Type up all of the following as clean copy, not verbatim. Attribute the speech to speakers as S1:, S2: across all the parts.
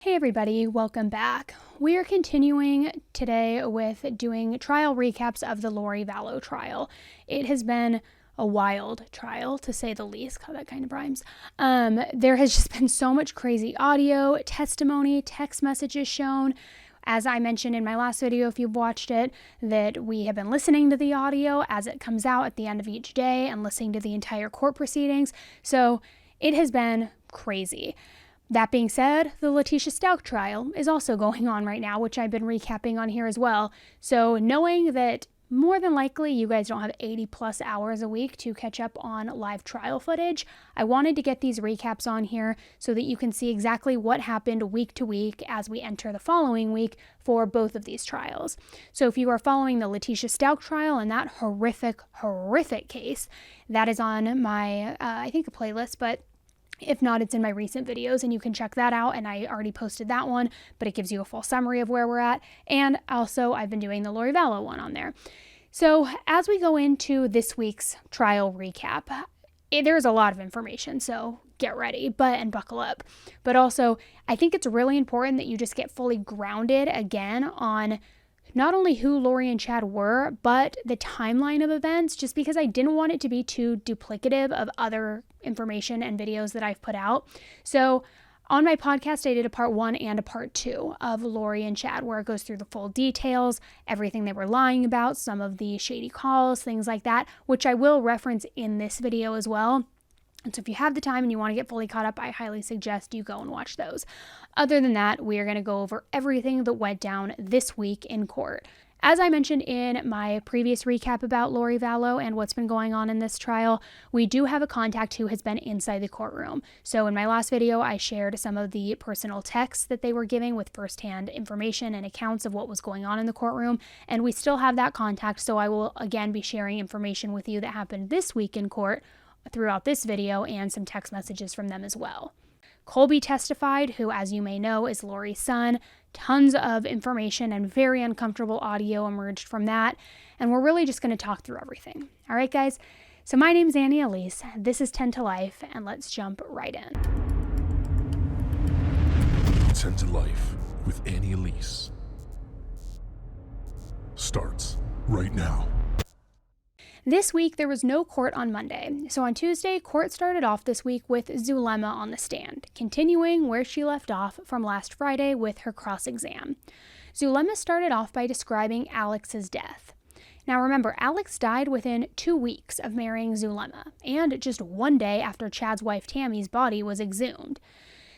S1: Hey everybody, welcome back. We are continuing today with doing trial recaps of the Lori Vallow trial. It has been a wild trial, to say the least. God, that kind of rhymes. There has just been so much crazy audio, testimony, text messages shown. As I mentioned in my last video, if you've watched it, that we have been listening to the audio as it comes out at the end of each day and listening to the entire court proceedings. So it has been crazy. That being said, the Letitia Stout trial is also going on right now, which I've been recapping on here as well. So knowing that more than likely you guys don't have 80 plus hours a week to catch up on live trial footage, I wanted to get these recaps on here so that you can see exactly what happened week to week as we enter the following week for both of these trials. So if you are following the Letitia Stout trial and that horrific case, that is on my, I think a playlist, but if not, it's in my recent videos and you can check that out, and I already posted that one, but it gives you a full summary of where we're at. And also I've been doing the Lori Vallow one on there. So as we go into this week's trial recap, there's a lot of information, so get ready and buckle up. But also, I think it's really important that you just get fully grounded again on not only who Lori and Chad were, but the timeline of events, just because I didn't want it to be too duplicative of other information and videos that I've put out. So on my podcast, I did a part 1 and a part 2 of Lori and Chad, where it goes through the full details, everything they were lying about, some of the shady calls, things like that, which I will reference in this video as well. And so if you have the time and you want to get fully caught up, I highly suggest you go and watch those. Other than that, we are going to go over everything that went down this week in court. As I mentioned in my previous recap about Lori Vallow and what's been going on in this trial, we do have a contact who has been inside the courtroom. So in my last video, I shared some of the personal texts that they were giving with firsthand information and accounts of what was going on in the courtroom. And we still have that contact, so I will again be sharing information with you that happened this week in court throughout this video and some text messages from them as well. Colby testified, who, as you may know, is Lori's son. Tons of information and very uncomfortable audio emerged from that, and we're really just going to talk through everything. All right, guys? So my name's Annie Elise. This is 10 to Life, and let's jump right in.
S2: 10 to Life with Annie Elise starts right now.
S1: This week, there was no court on Monday. So on Tuesday, court started off this week with Zulema on the stand, continuing where she left off from last Friday with her cross-exam. Zulema started off by describing Alex's death. Now remember, Alex died within 2 weeks of marrying Zulema, and just 1 day after Chad's wife Tammy's body was exhumed.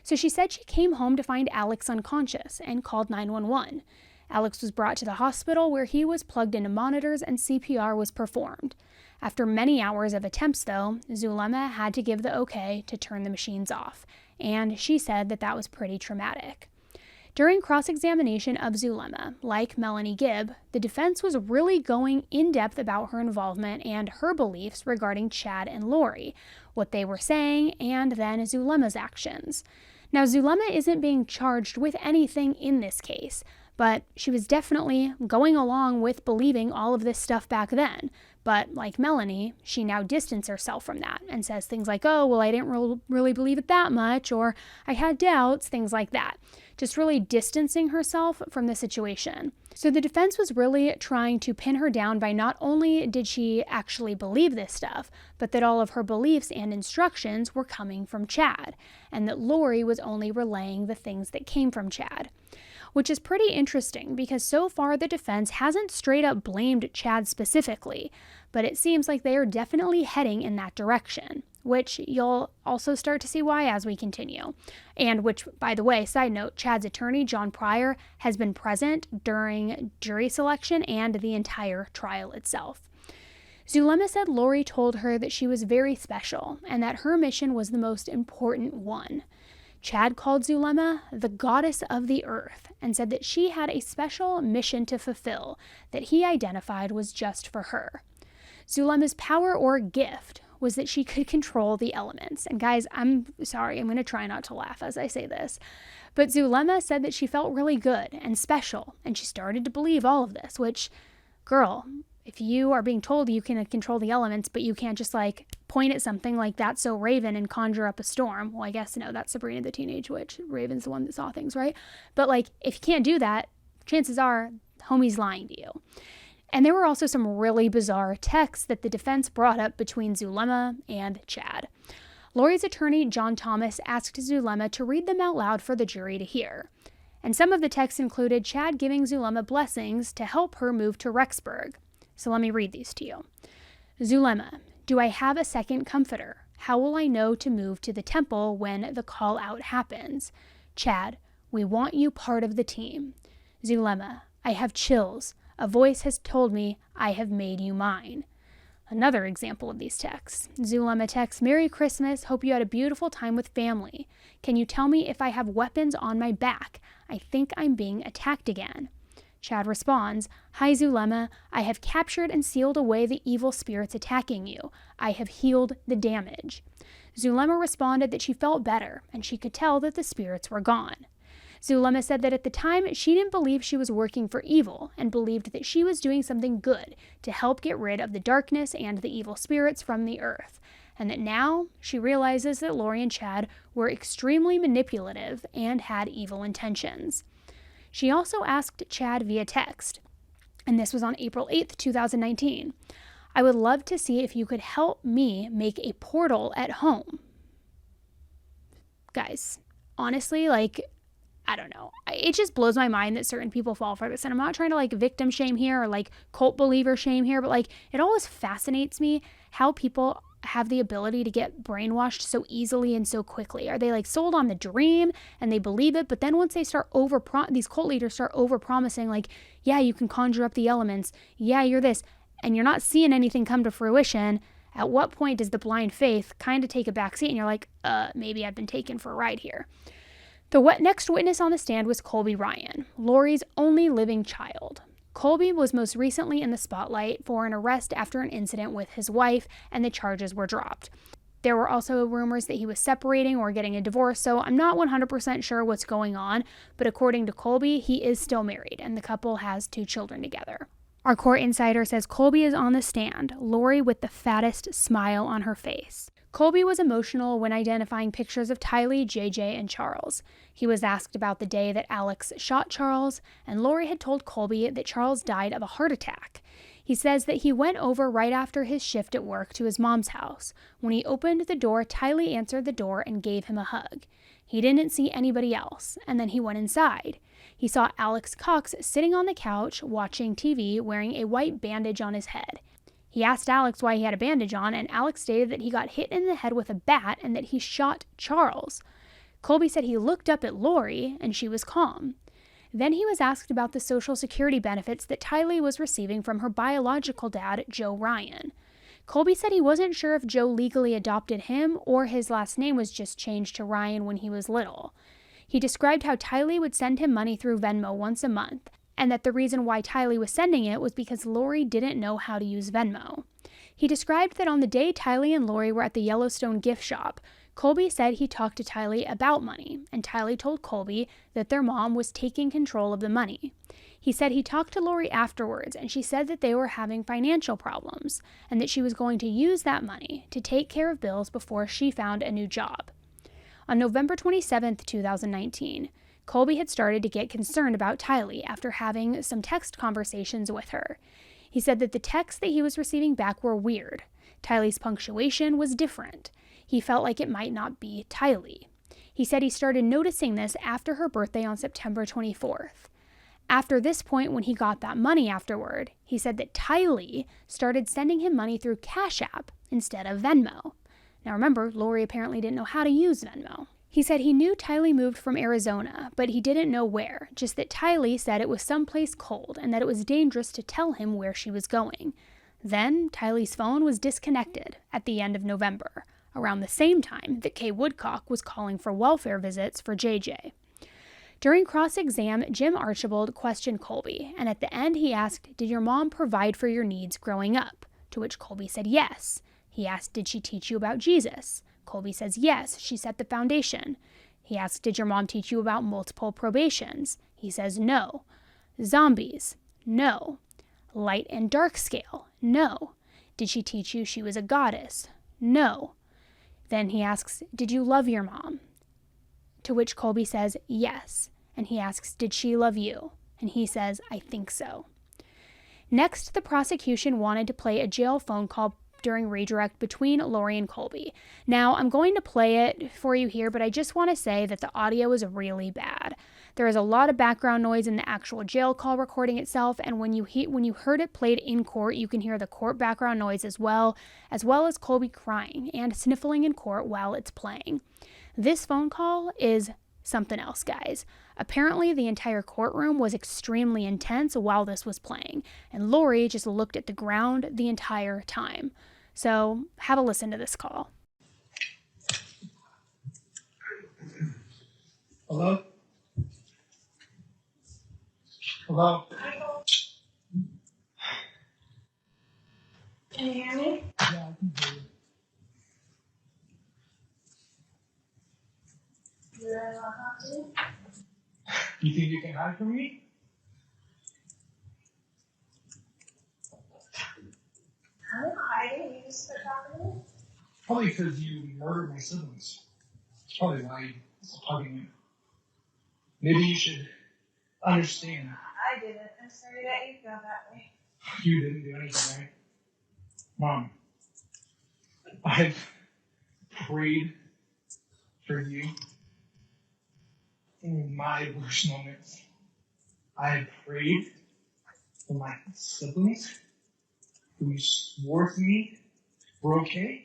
S1: So she said she came home to find Alex unconscious and called 911. Alex was brought to the hospital where he was plugged into monitors and CPR was performed. After many hours of attempts, though, Zulema had to give the okay to turn the machines off, and she said that was pretty traumatic. During cross-examination of Zulema, like Melanie Gibb, the defense was really going in depth about her involvement and her beliefs regarding Chad and Lori, what they were saying, and then Zulema's actions. Now, Zulema isn't being charged with anything in this case, but she was definitely going along with believing all of this stuff back then. But like Melanie, she now distanced herself from that and says things like, oh, well, I didn't really believe it that much, or I had doubts, things like that. Just really distancing herself from the situation. So the defense was really trying to pin her down by not only did she actually believe this stuff, but that all of her beliefs and instructions were coming from Chad, and that Lori was only relaying the things that came from Chad. Which is pretty interesting because so far the defense hasn't straight up blamed Chad specifically, but it seems like they are definitely heading in that direction, which you'll also start to see why as we continue. And which, by the way, side note, Chad's attorney, John Pryor, has been present during jury selection and the entire trial itself. Zulema said Lori told her that she was very special and that her mission was the most important one. Chad called Zulema the goddess of the earth and said that she had a special mission to fulfill that he identified was just for her. Zulema's power or gift was that she could control the elements. And guys, I'm sorry, I'm going to try not to laugh as I say this. But Zulema said that she felt really good and special, and she started to believe all of this, which, girl, if you are being told you can control the elements, but you can't just like point at something like That's So Raven and conjure up a storm. Well, I guess no, that's Sabrina the Teenage Witch. Raven's the one that saw things, right? But like, if you can't do that, chances are homie's lying to you. And there were also some really bizarre texts that the defense brought up between Zulema and Chad. Lori's attorney, John Thomas, asked Zulema to read them out loud for the jury to hear. And some of the texts included Chad giving Zulema blessings to help her move to Rexburg. So let me read these to you. Zulema, do I have a second comforter? How will I know to move to the temple when the call out happens? Chad, we want you part of the team. Zulema, I have chills. A voice has told me I have made you mine. Another example of these texts. Zulema texts, Merry Christmas, hope you had a beautiful time with family. Can you tell me if I have weapons on my back? I think I'm being attacked again. Chad responds, Hi Zulema, I have captured and sealed away the evil spirits attacking you. I have healed the damage. Zulema responded that she felt better and she could tell that the spirits were gone. Zulema said that at the time she didn't believe she was working for evil and believed that she was doing something good to help get rid of the darkness and the evil spirits from the earth, and that now she realizes that Lori and Chad were extremely manipulative and had evil intentions. She also asked Chad via text, and this was on April 8th, 2019. I would love to see if you could help me make a portal at home. Guys, honestly, like, I don't know. It just blows my mind that certain people fall for this. And I'm not trying to like victim shame here or like cult believer shame here, but like it always fascinates me how people have the ability to get brainwashed so easily and so quickly. Are they like sold on the dream and they believe it? But then once they start these cult leaders start over promising like, yeah, you can conjure up the elements. Yeah, you're this. And you're not seeing anything come to fruition. At what point does the blind faith kind of take a backseat and you're like, maybe I've been taken for a ride here. The next witness on the stand was Colby Ryan, Lori's only living child. Colby was most recently in the spotlight for an arrest after an incident with his wife, and the charges were dropped. There were also rumors that he was separating or getting a divorce, so I'm not 100% sure what's going on, but according to Colby, he is still married, and the couple has 2 children together. Our court insider says Colby is on the stand, Lori with the fattest smile on her face. Colby was emotional when identifying pictures of Tylee, JJ, and Charles. He was asked about the day that Alex shot Charles, and Lori had told Colby that Charles died of a heart attack. He says that he went over right after his shift at work to his mom's house. When he opened the door, Tylee answered the door and gave him a hug. He didn't see anybody else, and then he went inside. He saw Alex Cox sitting on the couch watching TV wearing a white bandage on his head. He asked Alex why he had a bandage on, and Alex stated that he got hit in the head with a bat and that he shot Charles. Colby said he looked up at Lori, and she was calm. Then he was asked about the Social Security benefits that Tylee was receiving from her biological dad, Joe Ryan. Colby said he wasn't sure if Joe legally adopted him or his last name was just changed to Ryan when he was little. He described how Tylee would send him money through Venmo once a month, and that the reason why Tylee was sending it was because Lori didn't know how to use Venmo. He described that on the day Tylee and Lori were at the Yellowstone gift shop, Colby said he talked to Tylee about money, and Tylee told Colby that their mom was taking control of the money. He said he talked to Lori afterwards, and she said that they were having financial problems, and that she was going to use that money to take care of bills before she found a new job. On November 27, 2019, Colby had started to get concerned about Tylee after having some text conversations with her. He said that the texts that he was receiving back were weird. Tylee's punctuation was different. He felt like it might not be Tylee. He said he started noticing this after her birthday on September 24th. After this point, when he got that money afterward, he said that Tylee started sending him money through Cash App instead of Venmo. Now remember, Lori apparently didn't know how to use Venmo. He said he knew Tylee moved from Arizona, but he didn't know where, just that Tylee said it was someplace cold and that it was dangerous to tell him where she was going. Then, Tylee's phone was disconnected at the end of November, around the same time that Kay Woodcock was calling for welfare visits for JJ. During cross-exam, Jim Archibald questioned Colby, and at the end he asked, "Did your mom provide for your needs growing up?" To which Colby said yes. He asked, "Did she teach you about Jesus?" Colby says yes, she set the foundation. He asked, "Did your mom teach you about multiple probations?" He says no. Zombies? No. light and dark scale? No. Did she teach you she was a goddess? No. Then he asks, did you love your mom? To which Colby says, yes. And he asks, did she love you? And he says, I think so. Next, the prosecution wanted to play a jail phone call during redirect between Lori and Colby. Now, I'm going to play it for you here, but I just want to say that the audio is really bad. There is a lot of background noise in the actual jail call recording itself, and when you heard it played in court, you can hear the court background noise as well as Colby crying and sniffling in court while it's playing. This phone call is something else, guys. Apparently, the entire courtroom was extremely intense while this was playing, and Lori just looked at the ground the entire time. So, have a listen to this call.
S3: Hello? Hello?
S4: Can you hear me?
S3: Yeah, I can hear you.
S4: You really want to talk to me?
S3: You think you can hide from me?
S4: I'm not hiding. You just quit talking to me?
S3: Probably because you murdered my siblings. That's probably why you're talking to me. Maybe you should understand.
S4: I didn't. I'm sorry that you feel that way.
S3: You didn't do anything, right? Mom, I've prayed for you in my worst moments. I have prayed for my siblings who swore to me were okay.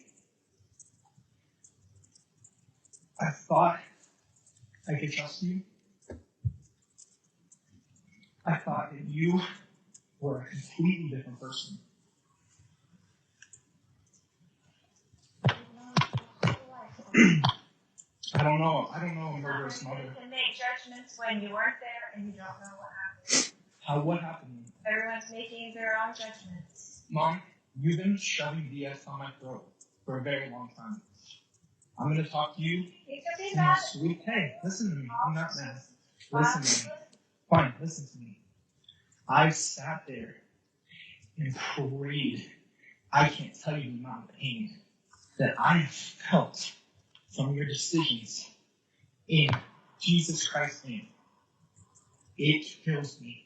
S3: I thought I could trust you. I thought that you were a completely different person. I don't know a murderous mother.
S4: You can make judgments when you weren't there and you don't know what happened.
S3: What happened?
S4: Everyone's making their own judgments.
S3: Mom, you've been shoving BS down my throat for a very long time. I'm going to talk to you.
S4: You can be
S3: in a
S4: mad.
S3: sweet. Hey, listen to me. I'm not mad. Listen to me. Fine, listen to me. I've sat there and prayed. I can't tell you the amount of pain that I have felt from your decisions in Jesus Christ's name. It kills me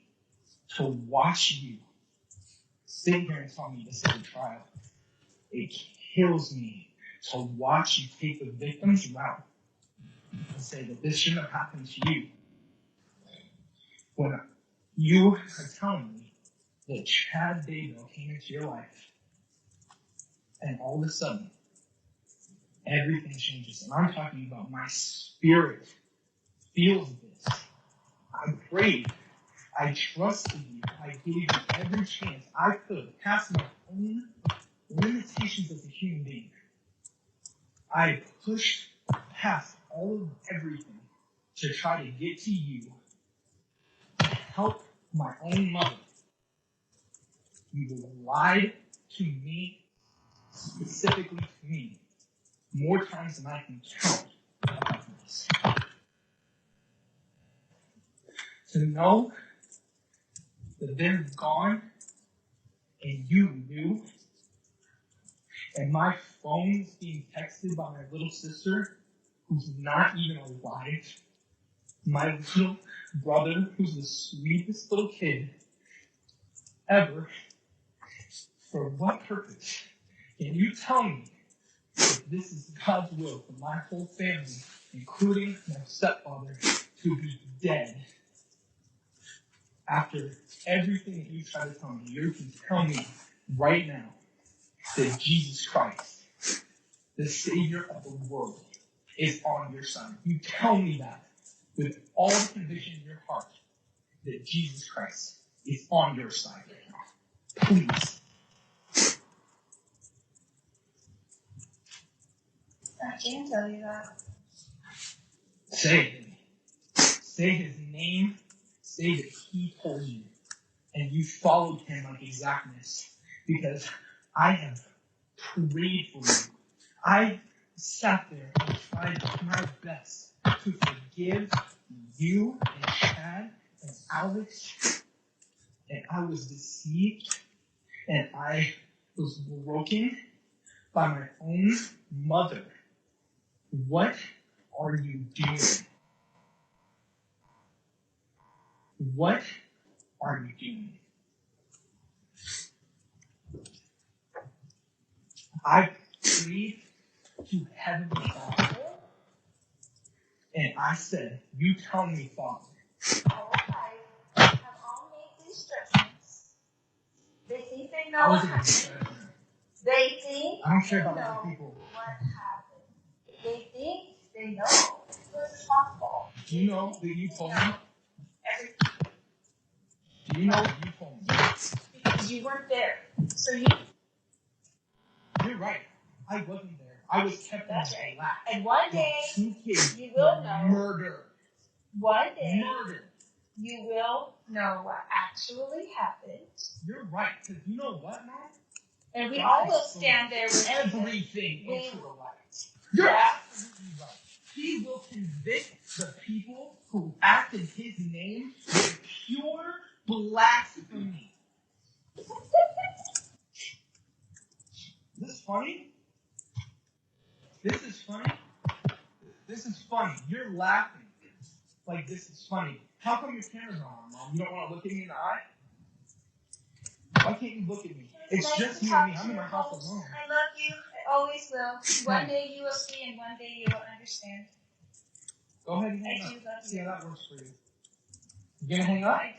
S3: to watch you sit here and tell me this is a trial. It kills me to watch you take the victim's route and say that this shouldn't have happened to you. When you are telling me that Chad Daybell came into your life and all of a sudden everything changes. And I'm talking about my spirit feels this. I prayed. I trusted you. I gave you every chance I could past my own limitations as a human being. I pushed past all of everything to try to get to you, to help my own mother. You lied to me, specifically to me, more times than I can count about this. To know that they're gone and you knew, and my phone's being texted by my little sister who's not even alive, my little brother who's the sweetest little kid ever, for what purpose? Can you tell me if this is God's will for my whole family, including my stepfather, to be dead? After everything that you try to tell me, you can tell me right now that Jesus Christ, the Savior of the world, is on your side. You tell me that with all the conviction in your heart that Jesus Christ is on your side right now. Please.
S4: I can tell you that.
S3: Say it. Say his name. Say that he told you. And you followed him like exactness. Because I have prayed for you. I sat there and tried my best to forgive you and Chad and Alex and I was deceived, and I was broken by my own mother. What are you doing? What are you doing? I prayed to Heavenly Father, and I said, you tell me, Father.
S4: All have all made these judgments. They think they know what happened. They think
S3: I don't care about
S4: they
S3: other
S4: know
S3: people.
S4: what happened. They think they know what's responsible.
S3: Do you know that you told me?
S4: Everything.
S3: Do you know what you told me?
S4: Because you weren't there. So
S3: You're right. I wasn't there. I was kept in
S4: That's
S3: the
S4: right.
S3: lab.
S4: And one day,
S3: Two kids
S4: you will
S3: were
S4: know.
S3: murdered.
S4: One day,
S3: Murdered.
S4: you will know what actually happened.
S3: You're right. Because you know what, Mom?
S4: And we all will stand there with
S3: everything
S4: you.
S3: into the light. You're
S4: Yeah.
S3: absolutely right. He will convict the people who act in his name with pure blasphemy. Is this funny? This is funny? This is funny. You're laughing like this is funny. How come your camera's not on, Mom? You don't want to look at me in the eye? Why can't you look at me? It's
S4: nice
S3: just
S4: to
S3: you
S4: talk
S3: and me.
S4: to
S3: I'm in
S4: you
S3: my house
S4: both.
S3: alone.
S4: I love you. I always will. One day you will see, and one day you will understand.
S3: Go ahead and hang
S4: I
S3: up.
S4: do love
S3: See
S4: you.
S3: how that works for you. You gonna hang up?
S4: I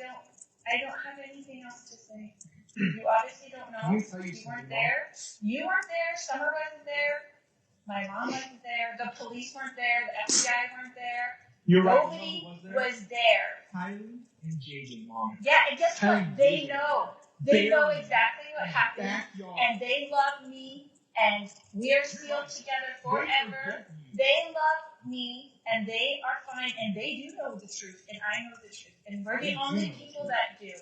S4: don't have anything else to say. You obviously don't know.
S3: Let me tell you
S4: You
S3: something,
S4: weren't
S3: Mom.
S4: there. You weren't there. Summer wasn't there. My mom wasn't there. The police weren't there. The FBI weren't there.
S3: You're right.
S4: Nobody
S3: Was there?
S4: was there.
S3: Kylie and JJ, Mom.
S4: Yeah, and guess what? They know. They know exactly what happened.
S3: Backyard.
S4: And they love me. And we are still together forever. They love me. And they are fine. And they do know the truth. And I know the truth. And we're the only people that do.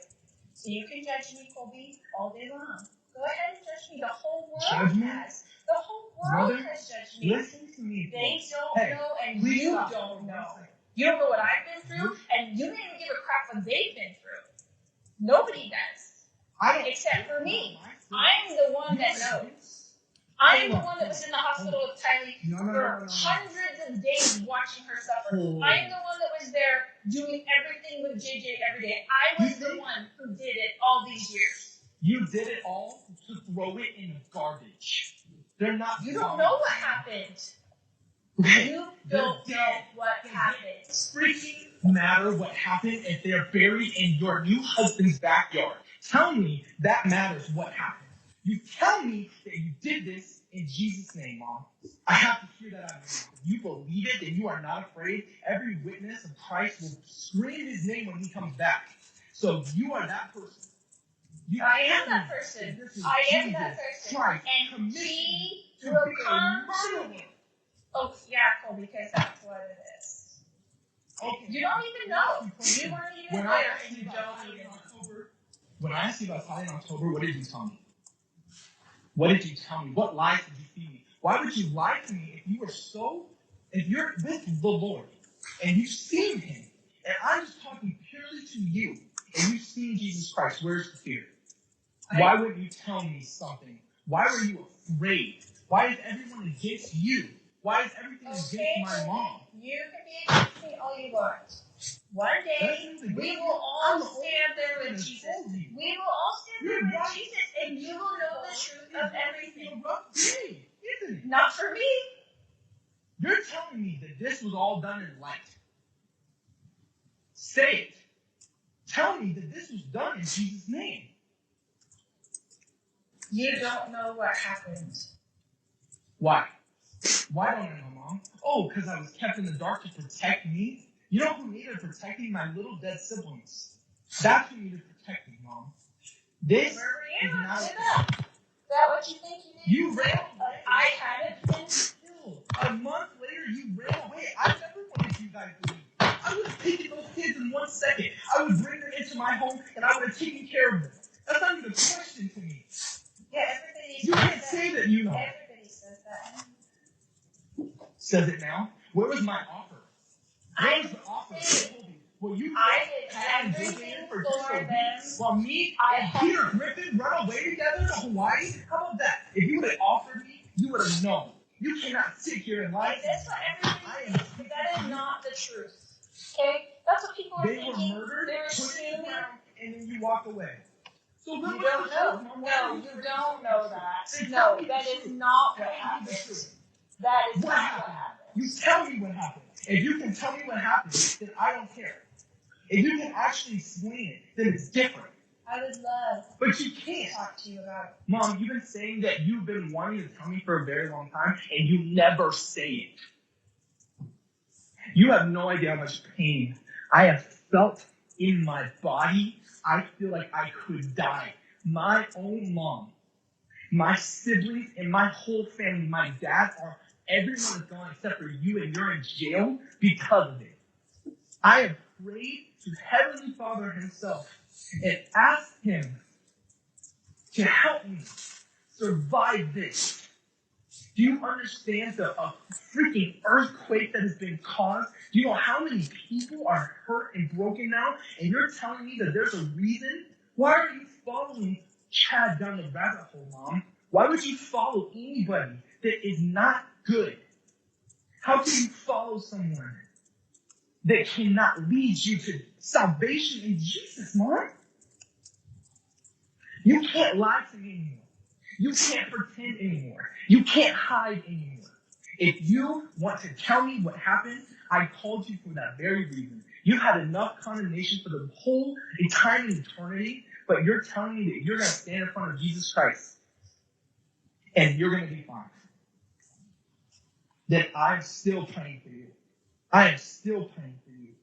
S4: So you can judge me, Colby, all day long. Go ahead and judge me. The whole world has. The whole world has judged me.
S3: Listen to me.
S4: They don't know, and you don't know. You don't know what I've been through, and you don't even give a crap what they've been through. Nobody does. Except for me. I'm the one that knows. I'm the one that was in the hospital with Kylie for hundreds of days watching her suffer. I'm the one that was there doing everything with JJ every day. I was the one who did it all these years.
S3: You did it all to throw it in the garbage. They're not.
S4: You don't know what happened. You don't know what happened.
S3: Freaking matter what happened if they're buried in your new husband's backyard. Tell me that matters what happened. You tell me that you did this in Jesus' name, Mom. I have to hear that out of your mouth. If you believe it, then you are not afraid. Every witness of Christ will scream his name when he comes back. So you are that person.
S4: I am that person. I am that person.
S3: Christ,
S4: and he will come to you. Oh, yeah, Colby, because that's what it is.
S3: Okay.
S4: You don't even know. You weren't even there, and you don't even know.
S3: When I asked you about Tyler in October, what did you tell me? What did you tell me? What lies did you feed me? Why would you lie to me if you're with the Lord and you've seen him, and I'm just talking purely to you, and you've seen Jesus Christ, where's the fear? Why wouldn't you tell me something? Why were you afraid? Why is everyone against you? Why is everything against my mom?
S4: You can be against me all you want. One day, we will all stand there with Jesus. We will all stand there with Jesus, and you will know the truth of everything. Not for me.
S3: You're telling me that this was all done in light. Say it. Tell me that this was done in Jesus' name.
S4: You don't know what happened.
S3: Why? Why don't I know, Mom? Oh, because I was kept in the dark to protect me? You know who needed protecting? My little dead siblings. That's who needed protecting, Mom. This is not...
S4: Is that what you think you did?
S3: You ran.
S4: I hadn't been
S3: killed. A month later, you ran away. I never wanted you guys to leave. I would have taken those kids in 1 second. I would bring them into my home, and I would have taken care of them. That's not even a question to me.
S4: Yeah, everybody
S3: You can't say that you know.
S4: Everybody says that.
S3: Says it now? Where was my offer? Where was the offer? Well, you
S4: I
S3: had
S4: did
S3: been
S4: everything
S3: for
S4: for
S3: just a
S4: them.
S3: week. While me
S4: I
S3: and
S4: had-
S3: Peter Griffin run away together to Hawaii? How about that? If you would have offered me, you would have known. You cannot sit here and lie.
S4: And that's what everybody thinks, but that is not the truth. Okay? That's what people are
S3: They were
S4: thinking.
S3: murdered,
S4: They're
S3: put in the
S4: assuming.
S3: ground, and then you walk away. So
S4: You
S3: then
S4: don't
S3: what's the
S4: know.
S3: truth, Mom?
S4: No, you don't know that.
S3: Then
S4: No,
S3: tell me
S4: that
S3: the
S4: is
S3: truth.
S4: not what
S3: Tell me the
S4: happened.
S3: truth.
S4: That is
S3: What
S4: not
S3: happened?
S4: what happened.
S3: You tell me what happened. If you can tell me what happened, then I don't care. If you can actually explain it, then it's different.
S4: I would love
S3: But you
S4: to
S3: can't.
S4: talk to you about it.
S3: Mom, you've been saying that you've been wanting to tell me for a very long time, and you never say it. You have no idea how much pain I have felt in my body. I feel like I could die. My own mom, my siblings, and my whole family, my dad, everyone is gone except for you, and you're in jail because of it. I have prayed to Heavenly Father himself and asked him to help me survive this. Do you understand the freaking earthquake that has been caused? Do you know how many people are hurt and broken now? And you're telling me that there's a reason? Why are you following Chad down the rabbit hole, Mom? Why would you follow anybody that is not good? How can you follow someone that cannot lead you to salvation in Jesus, Mom? You can't lie to me anymore. You can't pretend anymore. You can't hide anymore. If you want to tell me what happened, I called you for that very reason. You had enough condemnation for the whole entire eternity, but you're telling me that you're going to stand in front of Jesus Christ and you're going to be fine. That I'm still praying for you. I am still praying for you.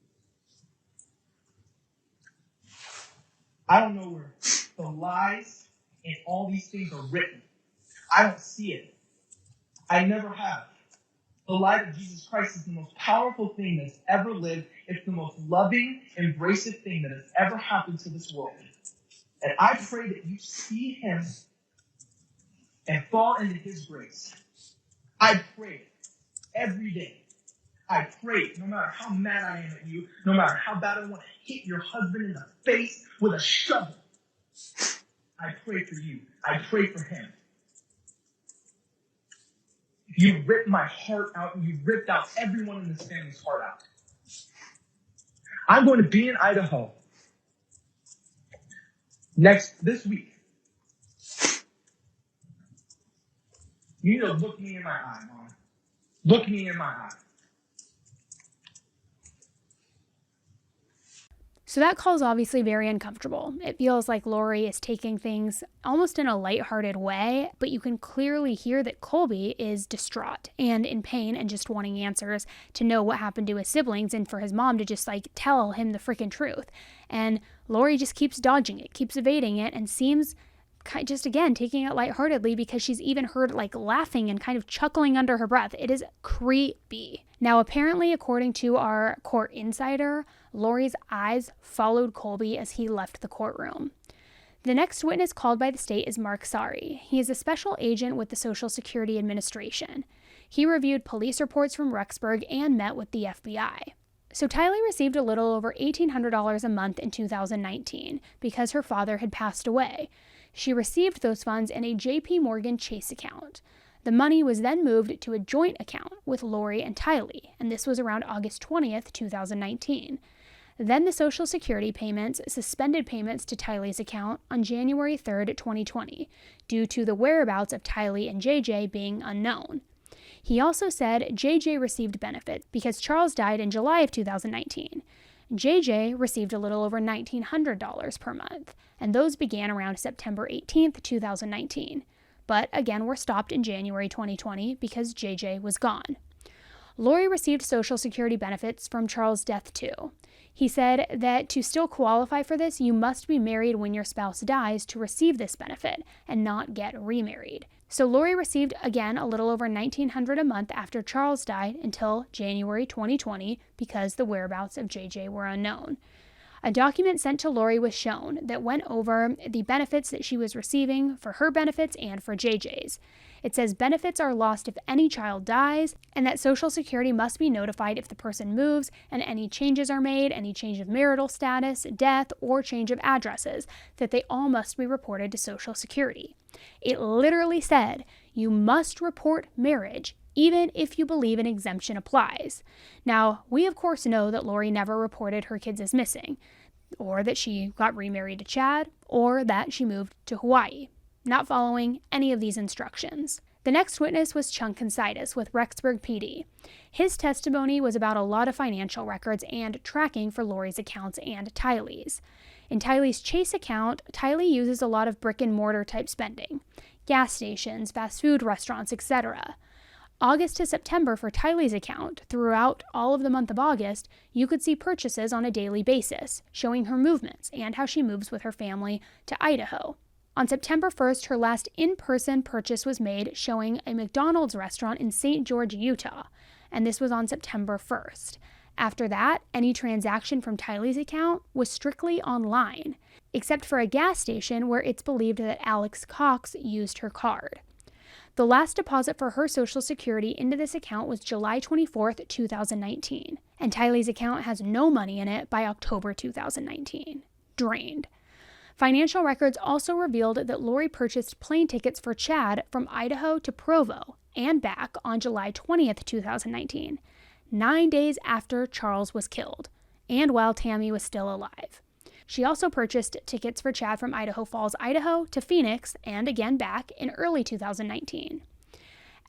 S3: I don't know where the lies and all these things are written. I don't see it. I never have. The light of Jesus Christ is the most powerful thing that's ever lived. It's the most loving, embracive thing that has ever happened to this world. And I pray that you see him and fall into his grace. I pray it every day. I pray it no matter how mad I am at you, no matter how bad I want to hit your husband in the face with a shovel. I pray for you. I pray for him. You ripped my heart out, and you ripped out everyone in this family's heart out. I'm going to be in Idaho this week. You need to look me in my eye, Mom. Look me in my eye.
S1: So that call is obviously very uncomfortable. It feels like Lori is taking things almost in a lighthearted way, but you can clearly hear that Colby is distraught and in pain and just wanting answers to know what happened to his siblings and for his mom to just tell him the freaking truth. And Lori just keeps dodging it, keeps evading it, and seems just again taking it lightheartedly because she's even heard laughing and kind of chuckling under her breath. It is creepy. Now, apparently, according to our court insider, Lori's eyes followed Colby as he left the courtroom. The next witness called by the state is Mark Sari. He is a special agent with the Social Security Administration. He reviewed police reports from Rexburg and met with the FBI. So Tylee received a little over $1,800 a month in 2019 because her father had passed away. She received those funds in a J.P. Morgan Chase account. The money was then moved to a joint account with Lori and Tylee, and this was around August 20th, 2019. Then the Social Security payments suspended payments to Tylee's account on January 3rd, 2020, due to the whereabouts of Tylee and JJ being unknown. He also said JJ received benefits because Charles died in July of 2019. JJ received a little over $1,900 per month, and those began around September 18th, 2019. But again, were stopped in January 2020 because JJ was gone. Lori received Social Security benefits from Charles' death too. He said that to still qualify for this, you must be married when your spouse dies to receive this benefit and not get remarried. So Lori received, again, a little over $1,900 a month after Charles died until January 2020 because the whereabouts of JJ were unknown. A document sent to Lori was shown that went over the benefits that she was receiving for her benefits and for JJ's. It says benefits are lost if any child dies, and that Social Security must be notified if the person moves and any changes are made, any change of marital status, death, or change of addresses, that they all must be reported to Social Security. It literally said, you must report marriage, even if you believe an exemption applies. Now, we of course know that Lori never reported her kids as missing, or that she got remarried to Chad, or that she moved to Hawaii, not following any of these instructions. The next witness was Chunk Considus with Rexburg PD. His testimony was about a lot of financial records and tracking for Lori's accounts and Tylee's. In Tylee's Chase account, Tylee uses a lot of brick and mortar type spending, gas stations, fast food restaurants, etc. August to September for Tylee's account, throughout all of the month of August, you could see purchases on a daily basis, showing her movements and how she moves with her family to Idaho. On September 1st, her last in-person purchase was made, showing a McDonald's restaurant in St. George, Utah, and this was on September 1st. After that, any transaction from Tylee's account was strictly online, except for a gas station where it's believed that Alex Cox used her card. The last deposit for her Social Security into this account was July 24th, 2019, and Tylee's account has no money in it by October 2019. Drained. Financial records also revealed that Lori purchased plane tickets for Chad from Idaho to Provo and back on July 20th, 2019, 9 days after Charles was killed, and while Tammy was still alive. She also purchased tickets for Chad from Idaho Falls, Idaho to Phoenix and again back in early 2019.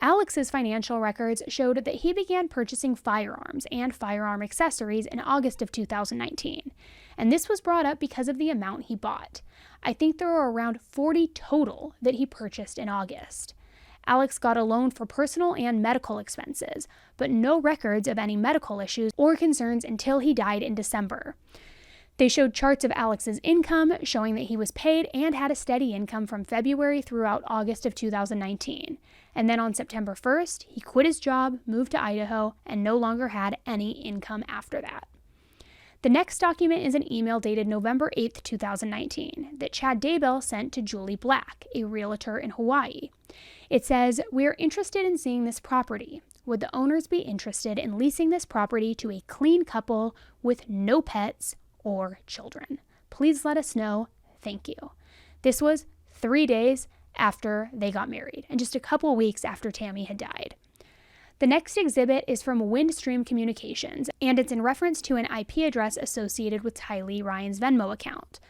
S1: Alex's financial records showed that he began purchasing firearms and firearm accessories in August of 2019, and this was brought up because of the amount he bought. I think there were around 40 total that he purchased in August. Alex got a loan for personal and medical expenses, but no records of any medical issues or concerns until he died in December. They showed charts of Alex's income, showing that he was paid and had a steady income from February throughout August of 2019. And then on September 1st, he quit his job, moved to Idaho, and no longer had any income after that. The next document is an email dated November 8th, 2019, that Chad Daybell sent to Julie Black, a realtor in Hawaii. It says, "We are interested in seeing this property. Would the owners be interested in leasing this property to a clean couple with no pets or children? Please let us know. Thank you." This was 3 days after they got married and just a couple weeks after Tammy had died. The next exhibit is from Windstream Communications, and it's in reference to an IP address associated with Tylee Ryan's Venmo account.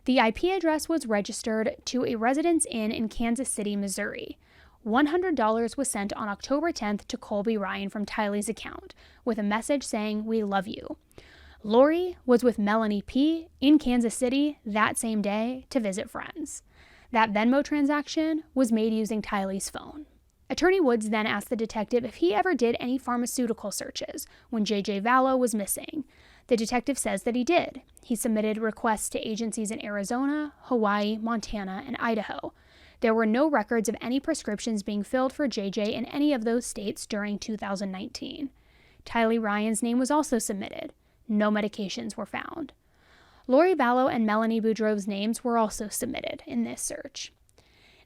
S1: The IP address was registered to a Residence Inn in Kansas City, Missouri. $100 was sent on October 10th to Colby Ryan from Tylee's account with a message saying, "We love you." Lori was with Melanie P. in Kansas City that same day to visit friends. That Venmo transaction was made using Tylee's phone. Attorney Woods then asked the detective if he ever did any pharmaceutical searches when J.J. Vallow was missing. The detective says that he did. He submitted requests to agencies in Arizona, Hawaii, Montana, and Idaho. There were no records of any prescriptions being filled for J.J. in any of those states during 2019. Tylee Ryan's name was also submitted. No medications were found. Lori Vallow and Melanie Boudreau's names were also submitted in this search.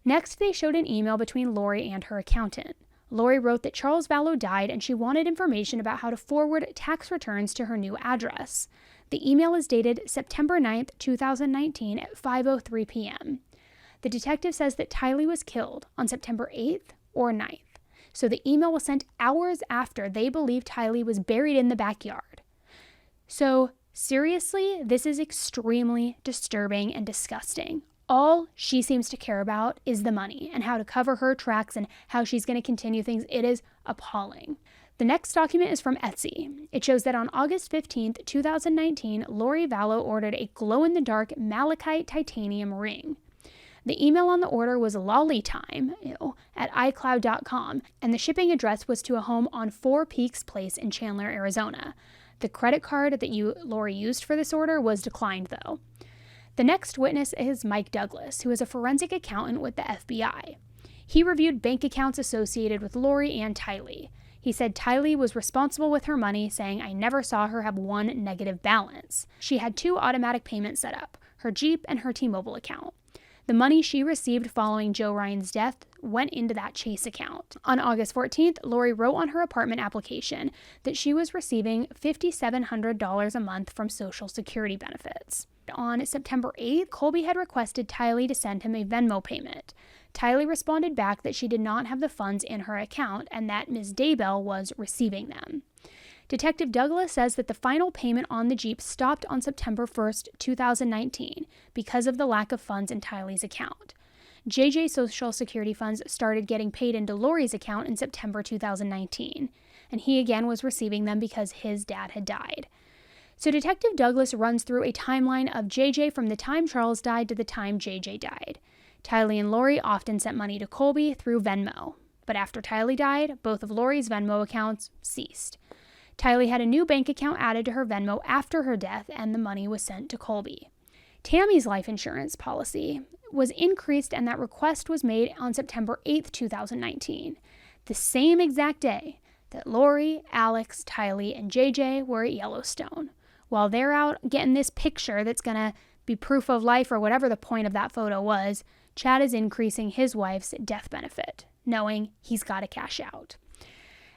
S1: Next, they showed an email between Lori and her accountant. Lori wrote that Charles Vallow died and she wanted information about how to forward tax returns to her new address. The email is dated September 9th, 2019 at 5:03 p.m. The detective says that Tylee was killed on September 8th or 9th, so the email was sent hours after they believed Tylee was buried in the backyard. So, seriously, this is extremely disturbing and disgusting. All she seems to care about is the money and how to cover her tracks and how she's going to continue things. It is appalling. The next document is from Etsy. It shows that on August 15th, 2019, Lori Vallow ordered a glow-in-the-dark malachite titanium ring. The email on the order was lollytime at iCloud.com, and the shipping address was to a home on Four Peaks Place in Chandler, Arizona. The credit card that Lori used for this order was declined, though. The next witness is Mike Douglas, who is a forensic accountant with the FBI. He reviewed bank accounts associated with Lori and Tylee. He said Tylee was responsible with her money, saying, "I never saw her have one negative balance." She had 2 automatic payments set up, her Jeep and her T-Mobile account. The money she received following Joe Ryan's death went into that Chase account. On August 14th, Lori wrote on her apartment application that she was receiving $5,700 a month from Social Security benefits. On September 8th, Colby had requested Tylee to send him a Venmo payment. Tylee responded back that she did not have the funds in her account and that Ms. Daybell was receiving them. Detective Douglas says that the final payment on the Jeep stopped on September 1st, 2019, because of the lack of funds in Tylee's account. JJ's Social Security funds started getting paid into Lori's account in September 2019, and he again was receiving them because his dad had died. So Detective Douglas runs through a timeline of JJ from the time Charles died to the time JJ died. Tylee and Lori often sent money to Colby through Venmo, but after Tylee died, both of Lori's Venmo accounts ceased. Tylee had a new bank account added to her Venmo after her death, and the money was sent to Colby. Tammy's life insurance policy was increased, and that request was made on September 8th, 2019, the same exact day that Lori, Alex, Tylee, and JJ were at Yellowstone. While they're out getting this picture that's going to be proof of life or whatever the point of that photo was, Chad is increasing his wife's death benefit, knowing he's got to cash out.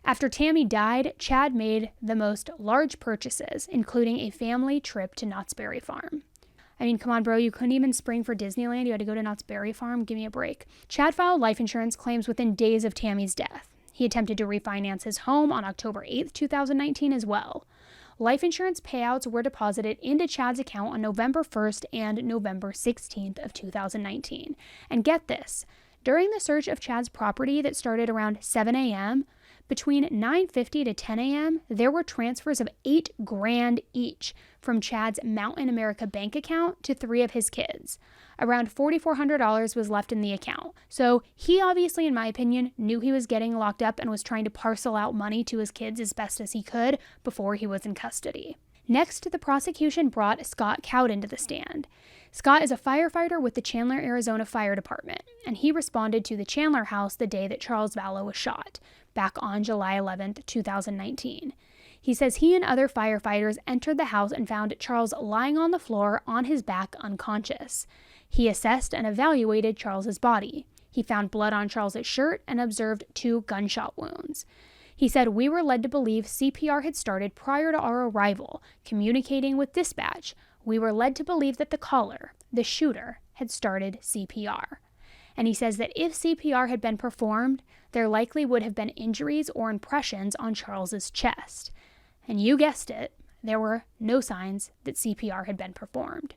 S1: After Tammy died, Chad made the most large purchases, including a family trip to Knott's Berry Farm. I mean, come on, bro, you couldn't even spring for Disneyland. You had to go to Knott's Berry Farm. Give me a break. Chad filed life insurance claims within days of Tammy's death. He attempted to refinance his home on October 8th, 2019 as well. Life insurance payouts were deposited into Chad's account on November 1st and November 16th of 2019. And get this, during the search of Chad's property that started around 7 a.m., between 9:50 to 10 a.m., there were transfers of $8,000 each from Chad's Mountain America bank account to 3 of his kids. Around $4,400 was left in the account. So he obviously, in my opinion, knew he was getting locked up and was trying to parcel out money to his kids as best as he could before he was in custody. Next, the prosecution brought Scott Cowden to the stand. Scott is a firefighter with the Chandler, Arizona Fire Department, and he responded to the Chandler house the day that Charles Vallow was shot, back on July 11th, 2019. He says he and other firefighters entered the house and found Charles lying on the floor on his back unconscious. He assessed and evaluated Charles's body. He found blood on Charles's shirt and observed 2 gunshot wounds. He said, "We were led to believe CPR had started prior to our arrival, communicating with dispatch. We were led to believe that the caller, the shooter, had started CPR." And he says that if CPR had been performed, there likely would have been injuries or impressions on Charles's chest. And you guessed it, there were no signs that CPR had been performed.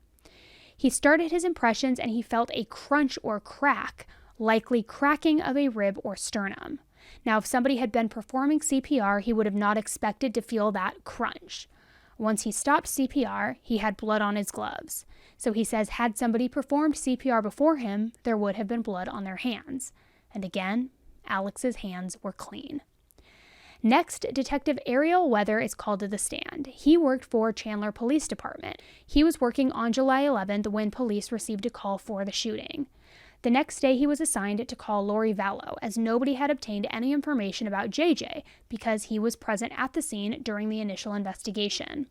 S1: He started his impressions and he felt a crunch or crack, likely cracking of a rib or sternum. Now, if somebody had been performing CPR, he would have not expected to feel that crunch. Once he stopped CPR, he had blood on his gloves. So he says had somebody performed CPR before him, there would have been blood on their hands. And again, Alex's hands were clean. Next, Detective Ariel Weather is called to the stand. He worked for Chandler Police Department. He was working on July 11th when police received a call for the shooting. The next day, he was assigned to call Lori Vallow, as nobody had obtained any information about JJ because he was present at the scene during the initial investigation.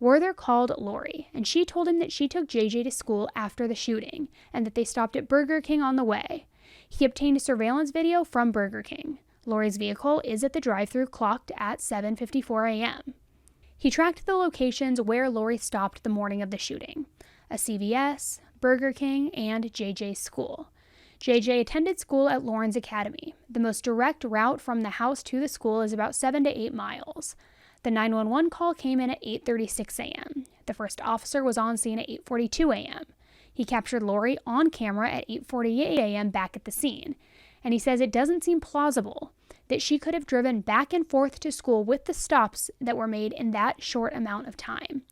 S1: Werther called Lori, and she told him that she took JJ to school after the shooting and that they stopped at Burger King on the way. He obtained a surveillance video from Burger King. Lori's vehicle is at the drive-thru clocked at 7:54 a.m. He tracked the locations where Lori stopped the morning of the shooting: a CVS, Burger King, and JJ's school. JJ attended school at Lawrence Academy. The most direct route from the house to the school is about 7 to 8 miles. The 911 call came in at 8:36 a.m. The first officer was on scene at 8:42 a.m. He captured Lori on camera at 8:48 a.m. back at the scene, and he says it doesn't seem plausible that she could have driven back and forth to school with the stops that were made in that short amount of time.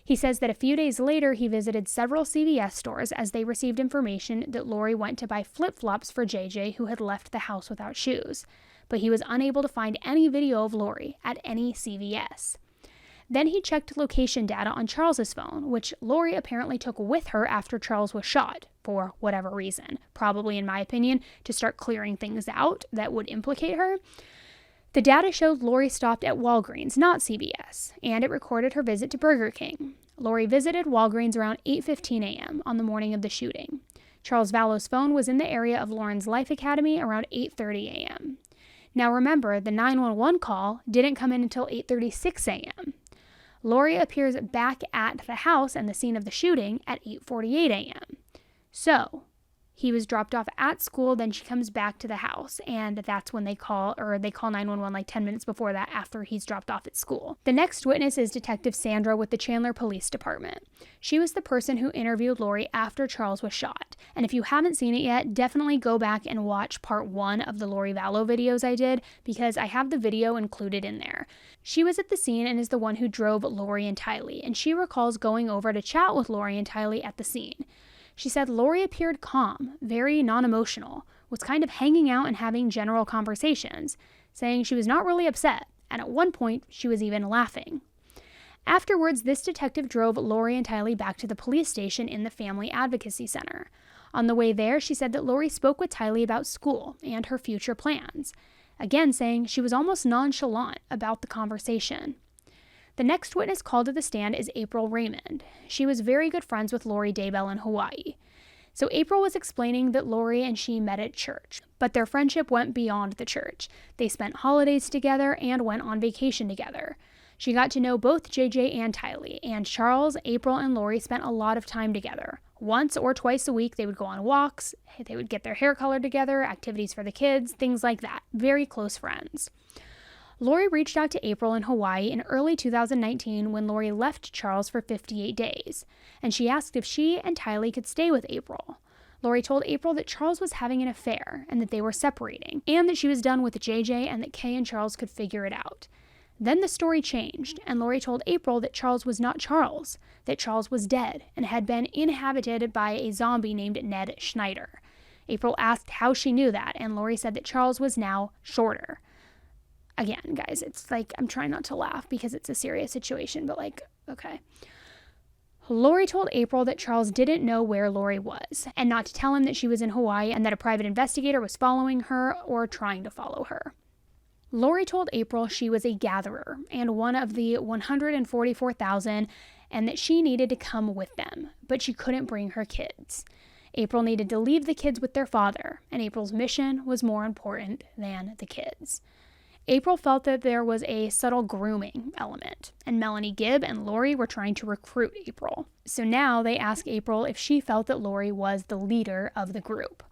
S1: He says that a few days later, he visited several CVS stores as they received information that Lori went to buy flip-flops for JJ, who had left the house without shoes, but he was unable to find any video of Lori at any CVS. Then he checked location data on Charles's phone, which Lori apparently took with her after Charles was shot, for whatever reason, probably, in my opinion, to start clearing things out that would implicate her. The data showed Lori stopped at Walgreens, not CVS, and it recorded her visit to Burger King. Lori visited Walgreens around 8:15 a.m. on the morning of the shooting. Charles Vallow's phone was in the area of Lauren's Life Academy around 8:30 a.m. Now remember, the 911 call didn't come in until 8:36 a.m. Lori appears back at the house and the scene of the shooting at 8:48 a.m. So, he was dropped off at school, then she comes back to the house, and that's when they call 911 like 10 minutes before that, after he's dropped off at school. The next witness is Detective Sandra with the Chandler Police Department. She was the person who interviewed Lori after Charles was shot, and if you haven't seen it yet, definitely go back and watch part 1 of the Lori Vallow videos I did, because I have the video included in there. She was at the scene and is the one who drove Lori and Tylee, and she recalls going over to chat with Lori and Tylee at the scene. She said Lori appeared calm, very non-emotional, was kind of hanging out and having general conversations, saying she was not really upset, and at one point she was even laughing. Afterwards, this detective drove Lori and Tylee back to the police station in the Family Advocacy Center. On the way there, she said that Lori spoke with Tylee about school and her future plans, again saying she was almost nonchalant about the conversation. The next witness called to the stand is April Raymond. She was very good friends with Lori Daybell in Hawaii. So April was explaining that Lori and she met at church, but their friendship went beyond the church. They spent holidays together and went on vacation together. She got to know both JJ and Tylee, and Charles, April, and Lori spent a lot of time together. Once or twice a week, they would go on walks, they would get their hair colored together, activities for the kids, things like that. Very close friends. Lori reached out to April in Hawaii in early 2019 when Lori left Charles for 58 days, and she asked if she and Tylee could stay with April. Lori told April that Charles was having an affair and that they were separating, and that she was done with JJ and that Kay and Charles could figure it out. Then the story changed, and Lori told April that Charles was not Charles, that Charles was dead and had been inhabited by a zombie named Ned Schneider. April asked how she knew that, and Lori said that Charles was now shorter. Again, guys, it's like, I'm trying not to laugh because it's a serious situation, but okay. Lori told April that Charles didn't know where Lori was, and not to tell him that she was in Hawaii and that a private investigator was following her or trying to follow her. Lori told April she was a gatherer and one of the 144,000, and that she needed to come with them, but she couldn't bring her kids. April needed to leave the kids with their father, and April's mission was more important than the kids. April felt that there was a subtle grooming element, and Melanie Gibb and Lori were trying to recruit April. So now they ask April if she felt that Lori was the leader of the group.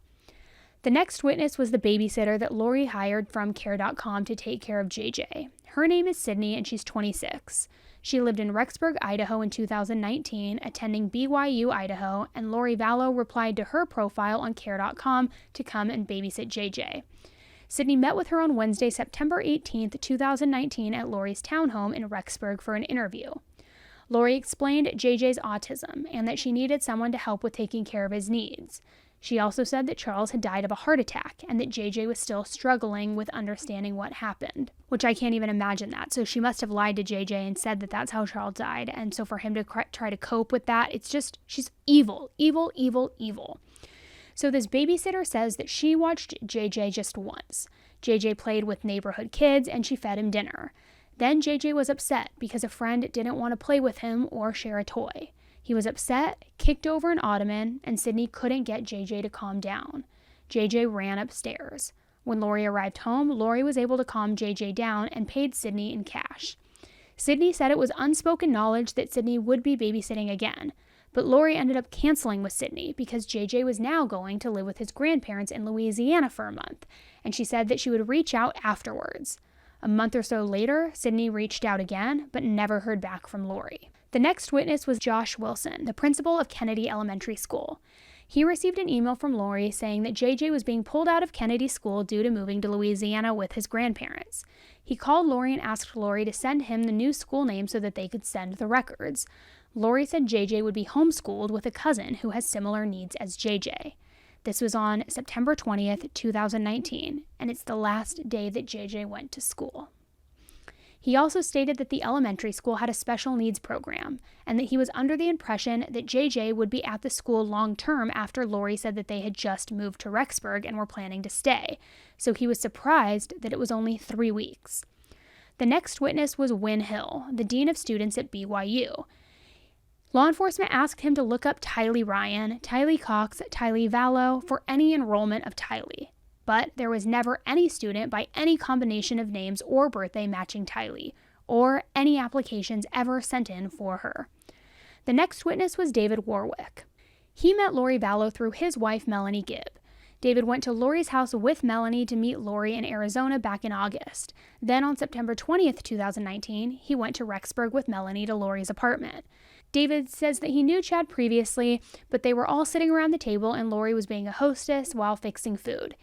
S1: The next witness was the babysitter that Lori hired from Care.com to take care of JJ. Her name is Sydney, and she's 26. She lived in Rexburg, Idaho in 2019, attending BYU, Idaho, and Lori Vallow replied to her profile on Care.com to come and babysit JJ. Sydney met with her on Wednesday, September 18, 2019 at Lori's townhome in Rexburg for an interview. Lori explained JJ's autism and that she needed someone to help with taking care of his needs. She also said that Charles had died of a heart attack and that JJ was still struggling with understanding what happened, which I can't even imagine that. So she must have lied to JJ and said that that's how Charles died. And so for him to try to cope with that, it's just, she's evil, evil, evil, evil. So this babysitter says that she watched JJ just once. JJ played with neighborhood kids and she fed him dinner. Then JJ was upset because a friend didn't want to play with him or share a toy. He was upset, kicked over an ottoman, and Sydney couldn't get JJ to calm down. JJ ran upstairs. When Lori arrived home, Lori was able to calm JJ down and paid Sydney in cash. Sydney said it was unspoken knowledge that Sydney would be babysitting again. But Lori ended up canceling with Sydney because JJ was now going to live with his grandparents in Louisiana for a month, and she said that she would reach out afterwards. A month or so later, Sydney reached out again, but never heard back from Lori. The next witness was Josh Wilson, the principal of Kennedy Elementary School. He received an email from Lori saying that JJ was being pulled out of Kennedy School due to moving to Louisiana with his grandparents. He called Lori and asked Lori to send him the new school name so that they could send the records. Lori said JJ would be homeschooled with a cousin who has similar needs as JJ. This was on September 20th, 2019, and it's the last day that JJ went to school. He also stated that the elementary school had a special needs program, and that he was under the impression that JJ would be at the school long-term after Lori said that they had just moved to Rexburg and were planning to stay, so he was surprised that it was only 3 weeks. The next witness was Wynn Hill, the dean of students at BYU. Law enforcement asked him to look up Tylee Ryan, Tylee Cox, Tylee Vallow for any enrollment of Tylee. But there was never any student by any combination of names or birthday matching Tylee, or any applications ever sent in for her. The next witness was David Warwick. He met Lori Vallow through his wife, Melanie Gibb. David went to Lori's house with Melanie to meet Lori in Arizona back in August. Then on September 20th, 2019, he went to Rexburg with Melanie to Lori's apartment. David says that he knew Chad previously, but they were all sitting around the table and Lori was being a hostess while fixing food.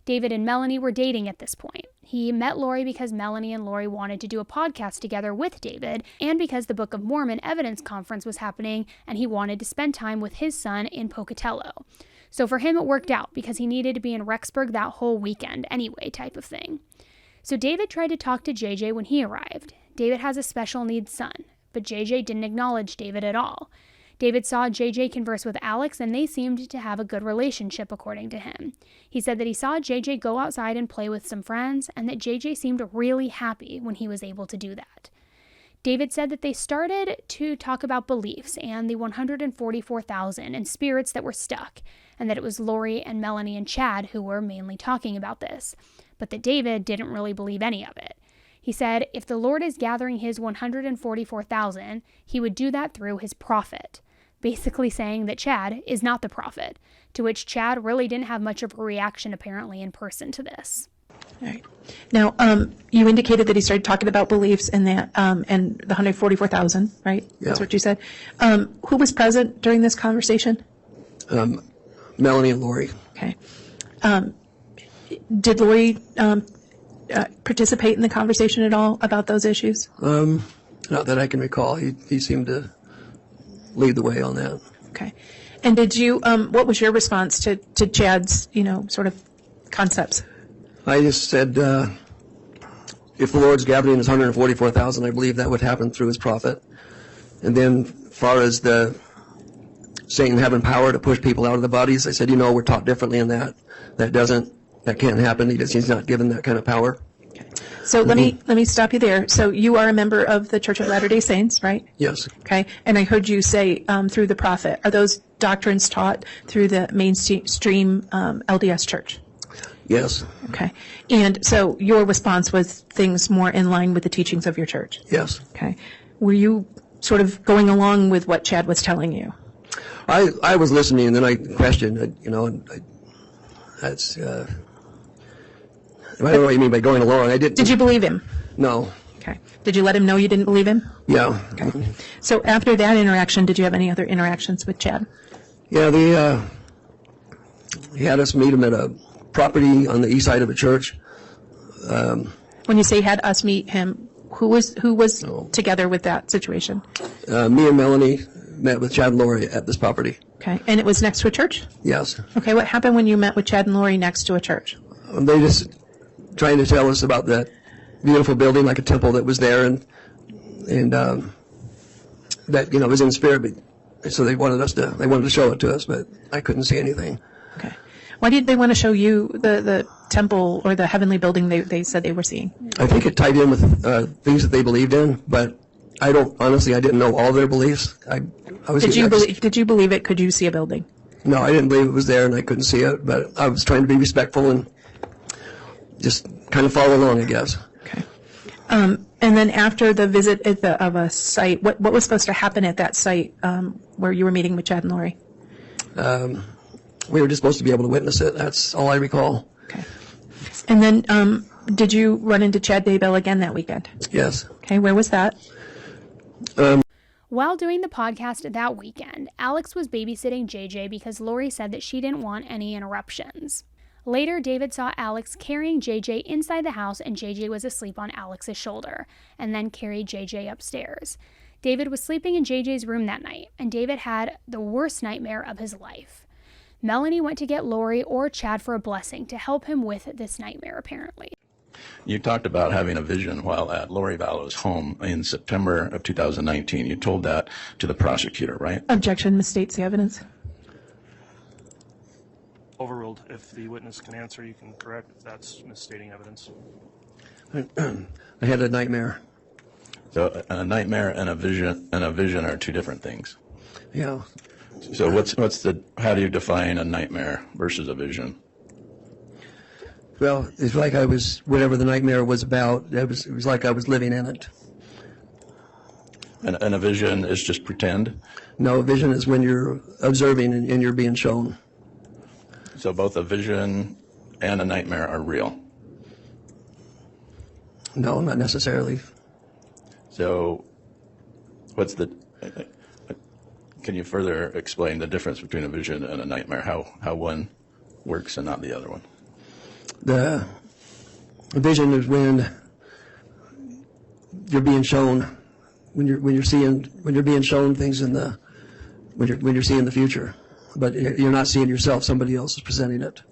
S1: David and Melanie were dating at this point. He met Lori because Melanie and Lori wanted to do a podcast together with David, and because the Book of Mormon Evidence Conference was happening and he wanted to spend time with his son in Pocatello. So for him it worked out because he needed to be in Rexburg that whole weekend anyway, type of thing. So David tried to talk to JJ when he arrived. David has a special needs son, but JJ didn't acknowledge David at all. David saw JJ converse with Alex, and they seemed to have a good relationship, according to him. He said that he saw JJ go outside and play with some friends, and that JJ seemed really happy when he was able to do that. David said that they started to talk about beliefs and the 144,000 and spirits that were stuck, and that it was Lori and Melanie and Chad who were mainly talking about this, but that David didn't really believe any of it. He said if the Lord is gathering his 144,000, he would do that through his prophet, basically saying that Chad is not the prophet, to which Chad really didn't have much of a reaction apparently in person to this.
S5: All right. Now, you indicated that he started talking about beliefs and that, and the 144,000, right? Yeah. That's what you said. Who was present during this conversation?
S6: Melanie and Lori.
S5: Okay. Did Lori participate in the conversation at all about those issues?
S6: Not that I can recall. He seemed to lead the way on that.
S5: Okay. And did you, what was your response to Chad's, sort of concepts?
S6: I just said, if the Lord's gathering his 144,000, I believe that would happen through his prophet. And then, as far as the Satan having power to push people out of the bodies, I said, we're taught differently in that. That can't happen. He's not given that kind of power.
S5: Okay. So let me stop you there. So you are a member of the Church of Latter-day Saints, right?
S6: Yes.
S5: Okay. And I heard you say through the prophet. Are those doctrines taught through the mainstream LDS Church?
S6: Yes.
S5: Okay. And so your response was things more in line with the teachings of your church?
S6: Yes.
S5: Okay. Were you sort of going along with what Chad was telling you?
S6: I was listening, and then I questioned, that's, I don't know what you mean by going along.
S5: Did you believe him?
S6: No.
S5: Okay. Did you let him know you didn't believe him?
S6: Yeah.
S5: Okay. So after that interaction, did you have any other interactions with Chad?
S6: Yeah, he had us meet him at a property on the east side of a church.
S5: When you say had us meet him, who was together with that situation?
S6: Me and Melanie met with Chad and Lori at this property.
S5: Okay. And it was next to a church?
S6: Yes.
S5: Okay. What happened when you met with Chad and Lori next to a church?
S6: They just trying to tell us about that beautiful building, like a temple that was there, and that was in spirit. But, so they wanted to show it to us, but I couldn't see anything.
S5: Okay. Why did they want to show you the temple or the heavenly building they said they were seeing?
S6: I think it tied in with things that they believed in, but I didn't know all their beliefs.
S5: Did you believe it? Could you see a building?
S6: No, I didn't believe it was there, and I couldn't see it, but I was trying to be respectful and just kind of follow along, I guess.
S5: Okay. And then after the visit of a site, what was supposed to happen at that site where you were meeting with Chad and Lori?
S6: We were just supposed to be able to witness it. That's all I recall.
S5: Okay. And then did you run into Chad Daybell again that weekend?
S6: Yes.
S5: Okay. Where was that?
S1: While doing the podcast that weekend, Alex was babysitting JJ because Lori said that she didn't want any interruptions. Later, David saw Alex carrying JJ inside the house and JJ was asleep on Alex's shoulder, and then carried JJ upstairs. David was sleeping in JJ's room that night, and David had the worst nightmare of his life. Melanie went to get Lori or Chad for a blessing to help him with this nightmare, apparently.
S7: You talked about having a vision while at Lori Vallow's home in September of 2019. You told that to the prosecutor, right?
S5: Objection, misstates the evidence.
S8: Overruled. If the witness can answer, you can correct if that's misstating evidence.
S6: I had a nightmare.
S7: So a nightmare and a vision are two different things.
S6: Yeah.
S7: So how do you define a nightmare versus a vision?
S6: Well, it's like whatever the nightmare was about, it was like I was living in it.
S7: And a vision is just pretend?
S6: No, a vision is when you're observing and you're being shown.
S7: So both a vision and a nightmare are real?
S6: No, not necessarily.
S7: So can you further explain the difference between a vision and a nightmare, how one works and not the other one?
S6: The vision is when you're being shown, when you're being shown things when you're seeing the future, but you're not seeing yourself. Somebody else is presenting it.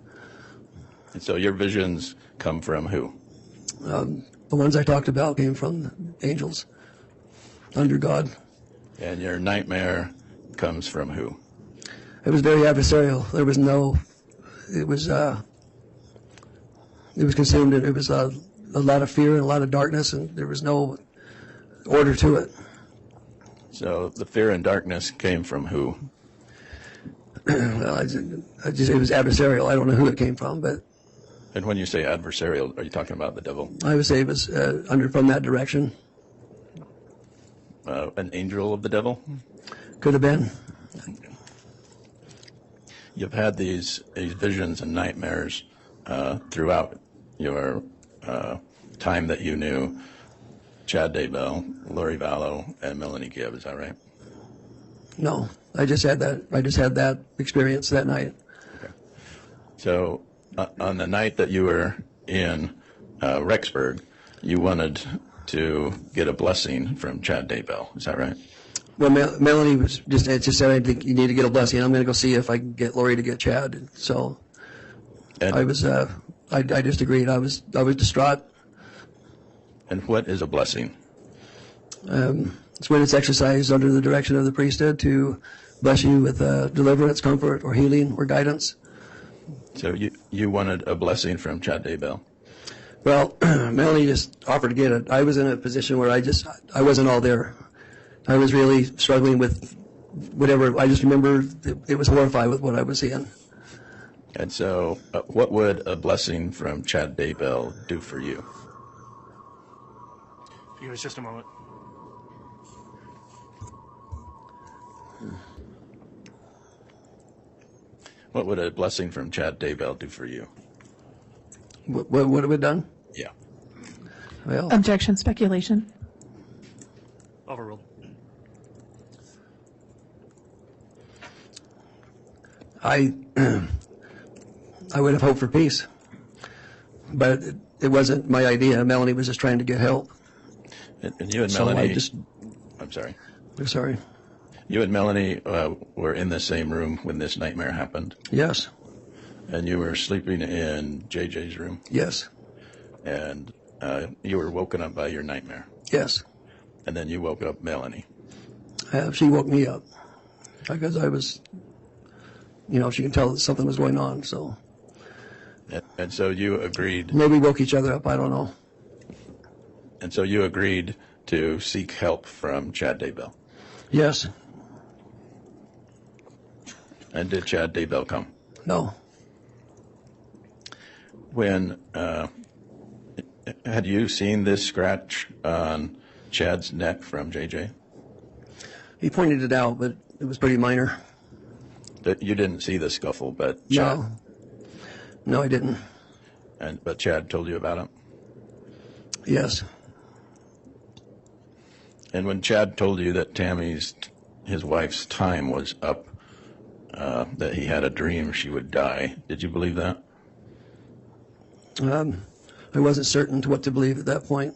S7: And so your visions come from who?
S6: The ones I talked about came from angels, under God.
S7: And your nightmare comes from who?
S6: It was very adversarial. It was consumed. It was a lot of fear and a lot of darkness, and there was no order to it.
S7: So the fear and darkness came from who?
S6: Well, it was adversarial. I don't know who it came from, but.
S7: And when you say adversarial, are you talking about the devil?
S6: I would say it was from that direction.
S7: An angel of the devil?
S6: Could have been.
S7: You've had these visions and nightmares throughout your time that you knew Chad Daybell, Lori Vallow, and Melanie Gibb. Is that right?
S6: No, I just had that experience that night.
S7: Okay. So on the night that you were in Rexburg, you wanted to get a blessing from Chad Daybell. Is that right?
S6: Well, Melanie was just said, I think you need to get a blessing. I'm going to go see if I can get Lori to get Chad. So I just agreed. I was distraught.
S7: And what is a blessing?
S6: It's when it's exercised under the direction of the priesthood to bless you with deliverance, comfort, or healing, or guidance.
S7: So you wanted a blessing from Chad Daybell?
S6: Well, Melanie just offered to get it. I was in a position where I wasn't all there. I was really struggling with whatever. I just remember it was horrified with what I was seeing.
S7: And so what would a blessing from Chad Daybell do for you?
S8: Give us just a moment.
S7: What would a blessing from Chad Daybell do for you?
S6: What have we done?
S7: Yeah.
S6: Well,
S5: Objection, speculation.
S8: Overruled.
S6: I would have hoped for peace, but it wasn't my idea. Melanie was just trying to get help.
S7: And you and
S6: So
S7: Melanie, I'm sorry.
S6: I'm sorry.
S7: You and Melanie were in the same room when this nightmare happened.
S6: Yes.
S7: And you were sleeping in JJ's room.
S6: Yes.
S7: And you were woken up by your nightmare.
S6: Yes.
S7: And then you woke up Melanie.
S6: She woke me up because I was, she can tell that something was going on. So
S7: And so you agreed.
S6: maybe we woke each other up. I don't know.
S7: And so you agreed to seek help from Chad Daybell.
S6: Yes.
S7: And did Chad Daybell come?
S6: No.
S7: When had you seen this scratch on Chad's neck from JJ?
S6: He pointed it out, but it was pretty minor.
S7: That you didn't see the scuffle, but Chad.
S6: No, I didn't.
S7: But Chad told you about it.
S6: Yes.
S7: And when Chad told you that his wife's time was up, that he had a dream she would die, did you believe that?
S6: I wasn't certain to what to believe at that point.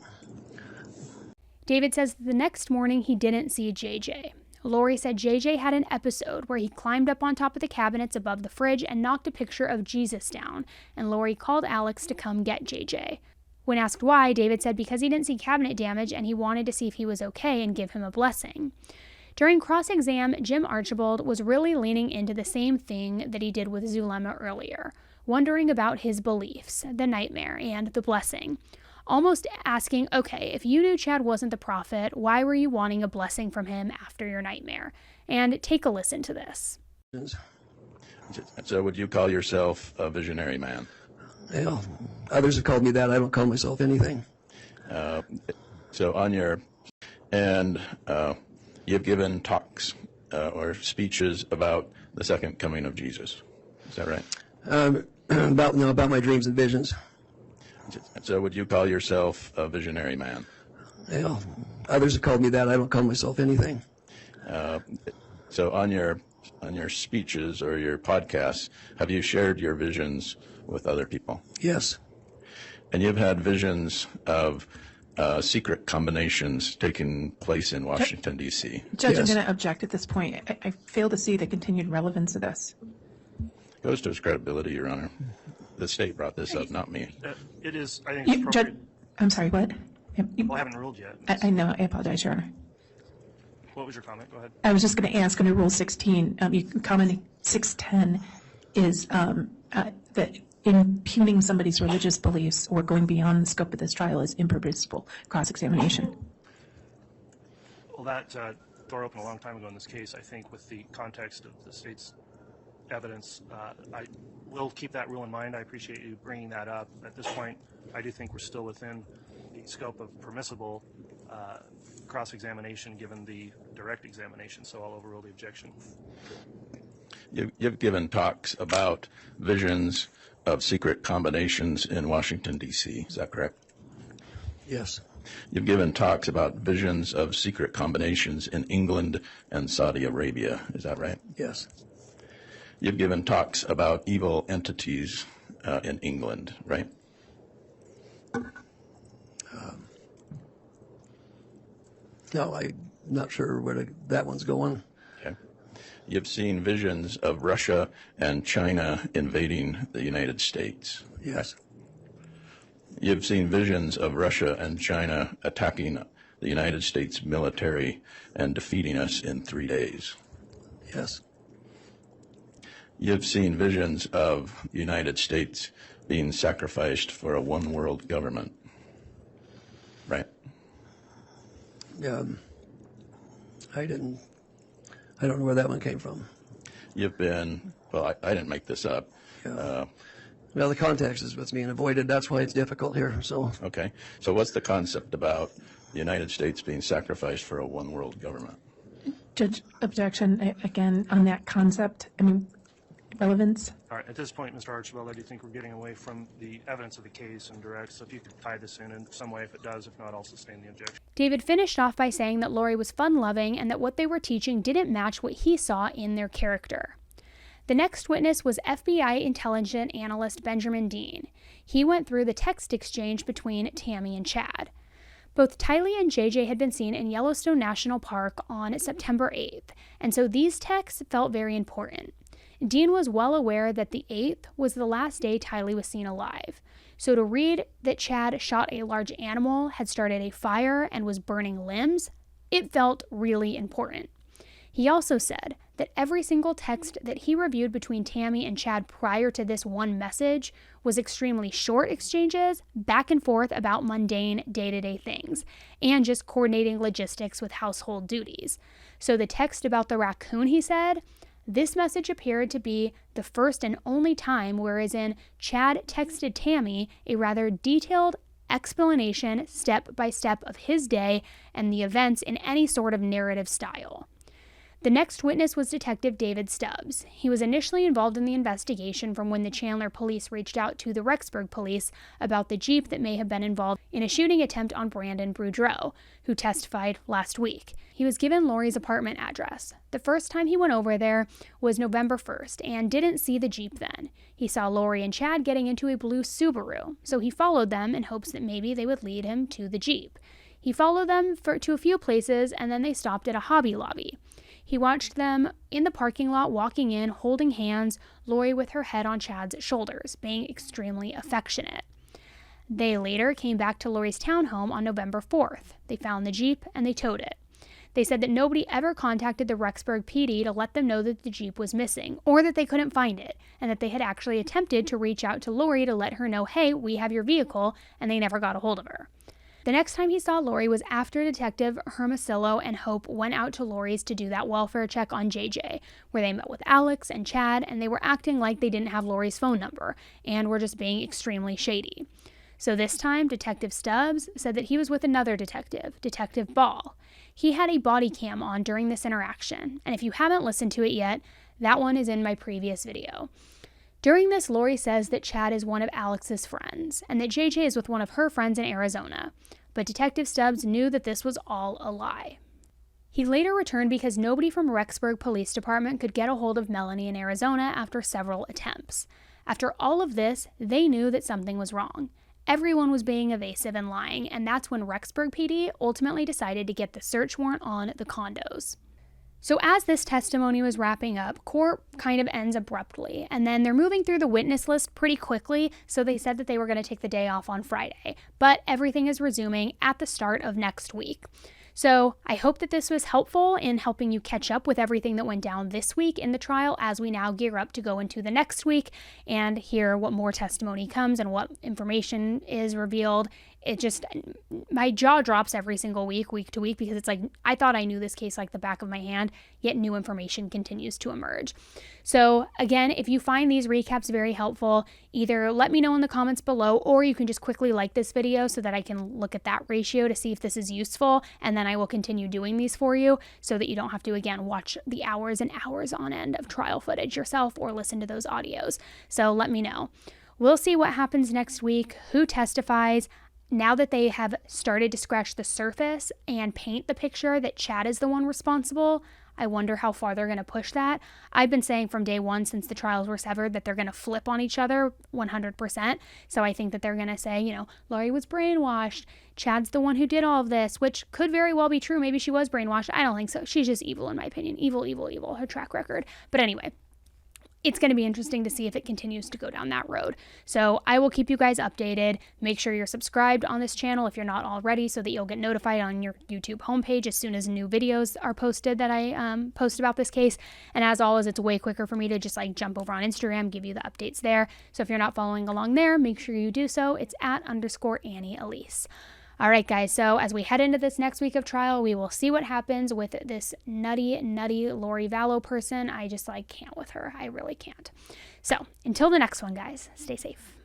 S1: David says the next morning he didn't see JJ. Lori said JJ had an episode where he climbed up on top of the cabinets above the fridge and knocked a picture of Jesus down, and Lori called Alex to come get JJ. When asked why, David said because he didn't see cabinet damage and he wanted to see if he was okay and give him a blessing. During cross-exam, Jim Archibald was really leaning into the same thing that he did with Zulema earlier, wondering about his beliefs, the nightmare, and the blessing. Almost asking, okay, if you knew Chad wasn't the prophet, why were you wanting a blessing from him after your nightmare? And take a listen to this.
S7: So would you call yourself a visionary man?
S6: Well, others have called me that. I don't call myself anything.
S7: You've given talks or speeches about the second coming of Jesus. Is that right?
S6: About my dreams and visions.
S7: So would you call yourself a visionary man?
S6: Well, others have called me that. I don't call myself anything.
S7: So on your speeches or your podcasts, have you shared your visions with other people?
S6: Yes.
S7: And you've had visions of secret combinations taking place in Washington, D.C.
S5: Judge,
S6: Yes.
S5: I'm going to object at this point. I fail to see the continued relevance of this.
S7: Goes to his credibility, Your Honor. The state brought this up, not me.
S8: It is, I think, it's
S5: Judge,
S8: appropriate.
S5: I'm sorry, what?
S8: Well, I haven't ruled yet.
S5: I know, I apologize, Your Honor.
S8: What was your comment? Go ahead.
S5: I was just going to ask under Rule 16, comment 610 is that impugning somebody's religious beliefs or going beyond the scope of this trial is impermissible cross-examination.
S8: Well, that door opened a long time ago in this case. I think with the context of the state's evidence, I will keep that rule in mind. I appreciate you bringing that up. At this point, I do think we're still within the scope of permissible cross-examination given the direct examination, so I'll overrule the objection.
S7: You've given talks about visions of secret combinations in Washington, D.C. Is that correct?
S6: Yes.
S7: You've given talks about visions of secret combinations in England and Saudi Arabia. Is that right?
S6: Yes.
S7: You've given talks about evil entities in England, right?
S6: No, I'm not sure where that one's going.
S7: Okay. You've seen visions of Russia and China invading the United States.
S6: Yes.
S7: You've seen visions of Russia and China attacking the United States military and defeating us in 3 days.
S6: Yes.
S7: You've seen visions of the United States being sacrificed for a one-world government, right?
S6: I don't know where that one came from.
S7: You've been, well, I didn't make this up.
S6: Yeah. Well, the context is what's being avoided. That's why it's difficult here. So.
S7: Okay. So what's the concept about the United States being sacrificed for a one-world government?
S5: Judge, objection, again, on that concept, I mean, relevance?
S8: All right, at this point, Mr. Archibald, I do think we're getting away from the evidence of the case and direct, so if you could tie this in some way, if it does, if not, I'll sustain the objection.
S1: David finished off by saying that Lori was fun-loving and that what they were teaching didn't match what he saw in their character. The next witness was FBI intelligence analyst Benjamin Dean. He went through the text exchange between Tammy and Chad. Both Tylee and JJ had been seen in Yellowstone National Park on September 8th, and so these texts felt very important. Dean was well aware that the 8th was the last day Tylee was seen alive. So to read that Chad shot a large animal, had started a fire, and was burning limbs, it felt really important. He also said that every single text that he reviewed between Tammy and Chad prior to this one message was extremely short exchanges, back and forth about mundane day-to-day things, and just coordinating logistics with household duties. So the text about the raccoon, he said, this message appeared to be the first and only time whereas in Chad texted Tammy a rather detailed explanation step by step of his day and the events in any sort of narrative style. The next witness was Detective David Stubbs. He was initially involved in the investigation from when the Chandler police reached out to the Rexburg police about the Jeep that may have been involved in a shooting attempt on Brandon Boudreaux, who testified last week. He was given Lori's apartment address. The first time he went over there was November 1st and didn't see the Jeep then. He saw Lori and Chad getting into a blue Subaru, so he followed them in hopes that maybe they would lead him to the Jeep. He followed them to a few places and then they stopped at a Hobby Lobby. He watched them in the parking lot walking in, holding hands, Lori with her head on Chad's shoulders, being extremely affectionate. They later came back to Lori's townhome on November 4th. They found the Jeep and they towed it. They said that nobody ever contacted the Rexburg PD to let them know that the Jeep was missing or that they couldn't find it, and that they had actually attempted to reach out to Lori to let her know, hey, we have your vehicle, and they never got a hold of her. The next time he saw Lori was after Detective Hermosillo and Hope went out to Lori's to do that welfare check on JJ, where they met with Alex and Chad, and they were acting like they didn't have Lori's phone number and were just being extremely shady. So this time, Detective Stubbs said that he was with another detective, Detective Ball. He had a body cam on during this interaction, and if you haven't listened to it yet, that one is in my previous video. During this, Lori says that Chad is one of Alex's friends, and that JJ is with one of her friends in Arizona. But Detective Stubbs knew that this was all a lie. He later returned because nobody from Rexburg Police Department could get a hold of Melanie in Arizona after several attempts. After all of this, they knew that something was wrong. Everyone was being evasive and lying, and that's when Rexburg PD ultimately decided to get the search warrant on the condos. So as this testimony was wrapping up, court kind of ends abruptly, and then they're moving through the witness list pretty quickly, so they said that they were going to take the day off on Friday, but everything is resuming at the start of next week. So I hope that this was helpful in helping you catch up with everything that went down this week in the trial as we now gear up to go into the next week and hear what more testimony comes and what information is revealed. It just, my jaw drops every single week to week, because it's like, I thought I knew this case like the back of my hand, yet new information continues to emerge. So again, if you find these recaps very helpful, either let me know in the comments below, or you can just quickly like this video so that I can look at that ratio to see if this is useful, and then I will continue doing these for you so that you don't have to, again, watch the hours and hours on end of trial footage yourself or listen to those audios. So let me know. We'll see what happens next week, who testifies. Now that they have started to scratch the surface and paint the picture that Chad is the one responsible, I wonder how far they're going to push that. I've been saying from day one since the trials were severed that they're going to flip on each other 100%. So I think that they're going to say, you know, Lori was brainwashed. Chad's the one who did all of this, which could very well be true. Maybe she was brainwashed. I don't think so. She's just evil, in my opinion. Evil, evil, evil. Her track record. But anyway, it's going to be interesting to see if it continues to go down that road. So I will keep you guys updated. Make sure you're subscribed on this channel if you're not already, so that you'll get notified on your YouTube homepage as soon as new videos are posted that I post about this case. And as always, it's way quicker for me to just like jump over on Instagram, give you the updates there. So if you're not following along there, make sure you do so. It's @_Annie Elise. All right, guys, so as we head into this next week of trial, we will see what happens with this nutty Lori Vallow person. I just, can't with her. I really can't. So until the next one, guys, stay safe.